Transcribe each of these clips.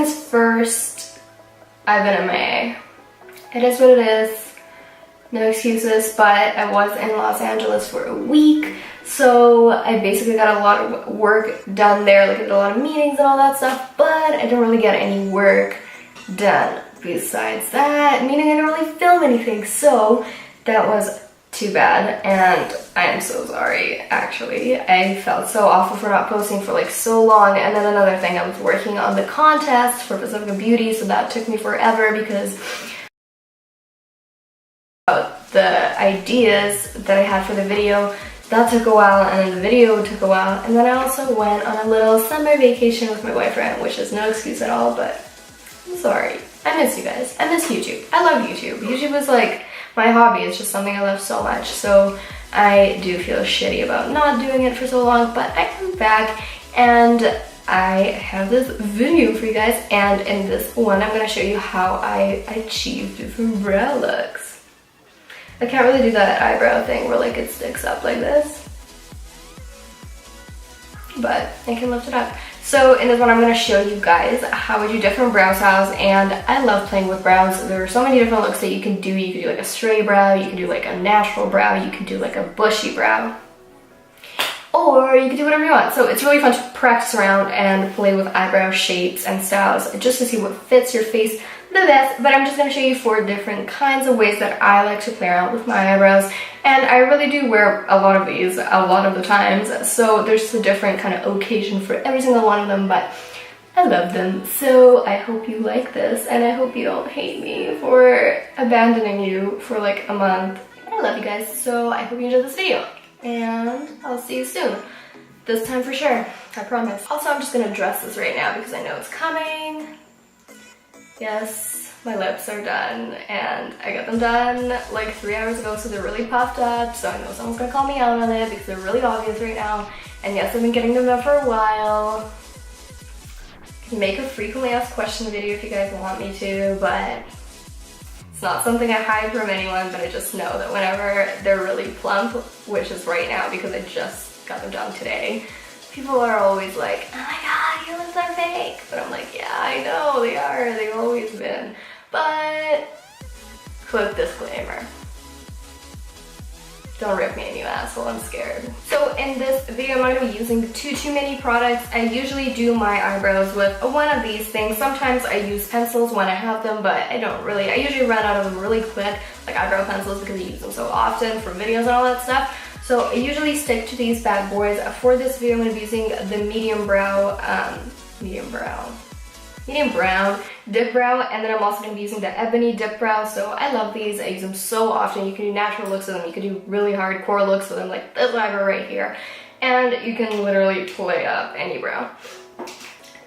things first, I've been MIA. It is what it is. No excuses, but I was in Los Angeles for a week, so I basically got a lot of work done there. Like I did a lot of meetings and all that stuff, but I didn't really get any work done besides that, meaning I didn't really film anything, so that was too bad, and I am so sorry, actually. I felt so awful for not posting for like so long. And then another thing, I was working on the contest for Pacifica Beauty, so that took me forever because the ideas that I had for the video, that took a while, and then the video took a while, and then I also went on a little summer vacation with my boyfriend, which is no excuse at all, but I'm sorry. I miss you guys. I miss YouTube. I love YouTube. YouTube is like my hobby. It's just something I love so much, so I do feel shitty about not doing it for so long, but I am back, and I have this video for you guys, and in this one I'm going to show you how I achieve different brow looks. I can't really do that eyebrow thing where like it sticks up like this, but I can lift it up. So in this one I'm going to show you guys how I do different brow styles, and I love playing with brows. There are so many different looks that you can do. You can do like a straight brow, you can do like a natural brow, you can do like a bushy brow, or you can do whatever you want. So it's really fun to practice around and play with eyebrow shapes and styles just to see what fits your face the best. But I'm just going to show you 4 different kinds of ways that I like to play around with my eyebrows, and I really do wear a lot of these a lot of the times, so there's a different kind of occasion for every single one of them, but I love them. So I hope you like this, and I hope you don't hate me for abandoning you for like a month. I love you guys, so I hope you enjoyed this video, and I'll see you soon. This time for sure, I promise. Also, I'm just gonna dress this right now because I know it's coming. Yes, my lips are done, and I got them done like 3 hours ago, so they're really puffed up, so I know someone's gonna call me out on it because they're really obvious right now. And yes, I've been getting them done for a while. I can make a frequently asked question video if you guys want me to, but it's not something I hide from anyone, but I just know that whenever they're really plump, which is right now because I just got them done today, people are always like, oh my god, your lips are fake. But I'm like, yeah, I know, they are. They've always been. But, quick disclaimer. Don't rip me a new asshole, I'm scared. So in this video, I'm not going to be using too many products. I usually do my eyebrows with one of these things. Sometimes I use pencils when I have them, but I don't really. I usually run out of them really quick, like eyebrow pencils, because I use them so often for videos and all that stuff. So I usually stick to these bad boys. For this video, I'm going to be using the medium brown Dipbrow, and then I'm also going to be using the Ebony Dipbrow. So I love these. I use them so often. You can do natural looks with them. You can do really hardcore looks with them, like this eyebrow right here. And you can literally play up any brow.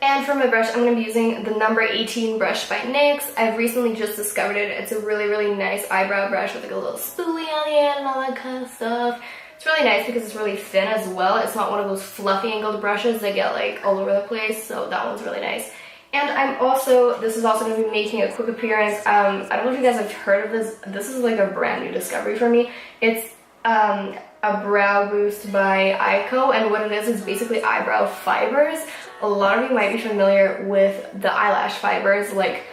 And for my brush, I'm going to be using the number 18 brush by NYX. I've recently just discovered it. It's a really nice eyebrow brush with like a little spoolie on the end and all that kind of stuff. It's really nice because it's really thin as well. It's not one of those fluffy angled brushes that get like all over the place, so that one's really nice. And this is also going to be making a quick appearance. I don't know if you guys have heard of this. This is like a brand new discovery for me. It's a brow boost by Eyeko, and what it is basically eyebrow fibers. A lot of you might be familiar with the eyelash fibers. Like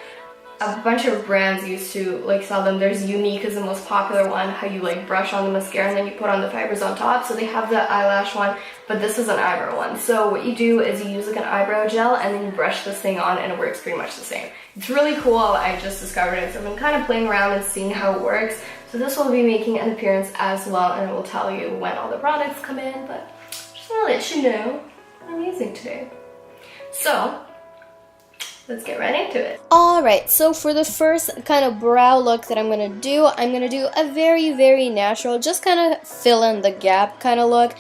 a bunch of brands used to like sell them. There's Unique is the most popular one, how you like brush on the mascara and then you put on the fibers on top. So they have the eyelash one, but this is an eyebrow one. So what you do is you use like an eyebrow gel and then you brush this thing on, and it works pretty much the same. It's really cool. I just discovered it, so I've been kind of playing around and seeing how it works. So this will be making an appearance as well, and it will tell you when all the products come in, but just want to let you know what I'm using today. So let's get right into it. Alright, so for the first kind of brow look that I'm going to do a very natural, just kind of fill in the gap kind of look.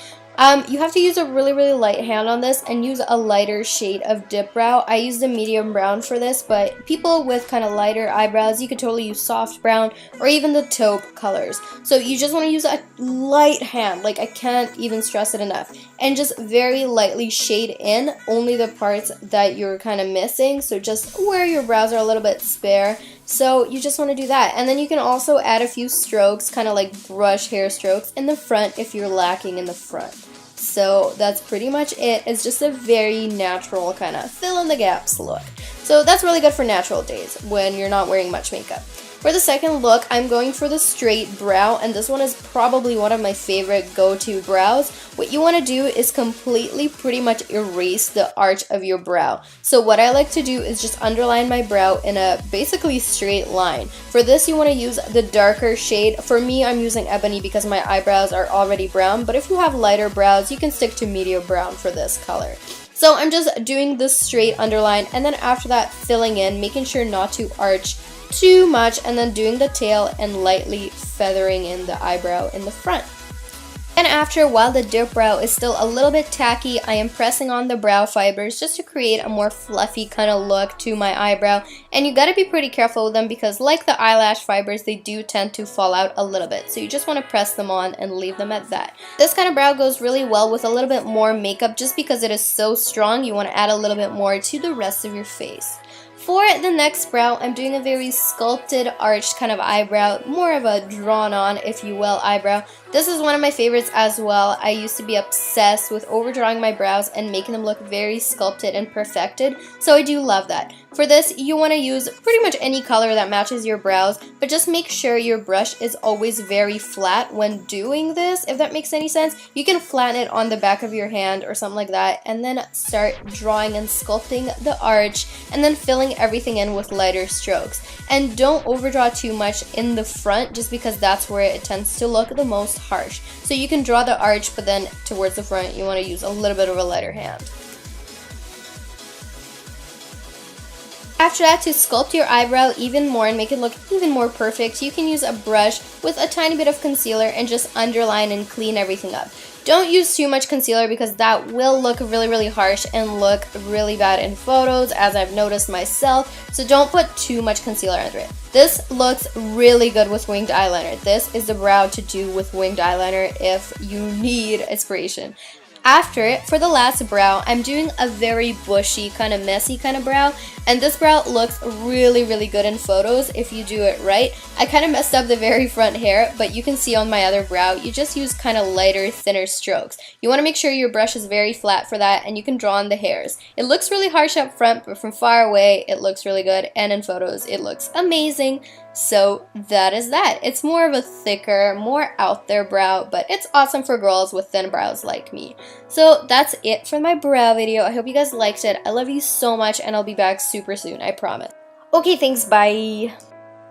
You have to use a really light hand on this and use a lighter shade of dip brow. I used a medium brown for this, but people with kind of lighter eyebrows, you could totally use soft brown or even the taupe colors. So you just want to use a light hand, like I can't even stress it enough, and just very lightly shade in only the parts that you're kind of missing, so just where your brows are a little bit spare. So you just want to do that, and then you can also add a few strokes, kind of like brush hair strokes in the front if you're lacking in the front. So that's pretty much it. It's just a very natural kind of fill in the gaps look. So that's really good for natural days when you're not wearing much makeup. For the second look, I'm going for the straight brow, and this one is probably one of my favorite go-to brows. What you want to do is completely pretty much erase the arch of your brow. So what I like to do is just underline my brow in a basically straight line. For this, you want to use the darker shade. For me, I'm using Ebony because my eyebrows are already brown, but if you have lighter brows, you can stick to medium brown for this color. So I'm just doing this straight underline, and then after that, filling in, making sure not to arch too much, and then doing the tail and lightly feathering in the eyebrow in the front. And after, while the dip brow is still a little bit tacky, I am pressing on the brow fibers just to create a more fluffy kind of look to my eyebrow. And you gotta be pretty careful with them because like the eyelash fibers, they do tend to fall out a little bit. So you just want to press them on and leave them at that. This kind of brow goes really well with a little bit more makeup just because it is so strong. You want to add a little bit more to the rest of your face. For the next brow, I'm doing a very sculpted, arched kind of eyebrow, more of a drawn-on, if you will, eyebrow. This is one of my favorites as well. I used to be obsessed with overdrawing my brows and making them look very sculpted and perfected, so I do love that. For this, you want to use pretty much any color that matches your brows, but just make sure your brush is always very flat when doing this, if that makes any sense. You can flatten it on the back of your hand or something like that, and then start drawing and sculpting the arch, and then filling everything in with lighter strokes. And don't overdraw too much in the front just because that's where it tends to look the most harsh. So you can draw the arch, but then towards the front you want to use a little bit of a lighter hand. After that, to sculpt your eyebrow even more and make it look even more perfect, you can use a brush with a tiny bit of concealer and just underline and clean everything up. Don't use too much concealer because that will look really harsh and look really bad in photos, as I've noticed myself, so don't put too much concealer under it. This looks really good with winged eyeliner. This is the brow to do with winged eyeliner if you need inspiration. After it, for the last brow, I'm doing a very bushy, kind of messy kind of brow, and this brow looks really good in photos if you do it right. I kind of messed up the very front hair, but you can see on my other brow, you just use kind of lighter, thinner strokes. You want to make sure your brush is very flat for that, and you can draw on the hairs. It looks really harsh up front, but from far away, it looks really good, and in photos, it looks amazing. So that is that. It's more of a thicker, more out there brow, but it's awesome for girls with thin brows like me. So that's it for my brow video. I hope you guys liked it. I love you so much, and I'll be back super soon, I promise. Okay, thanks, bye.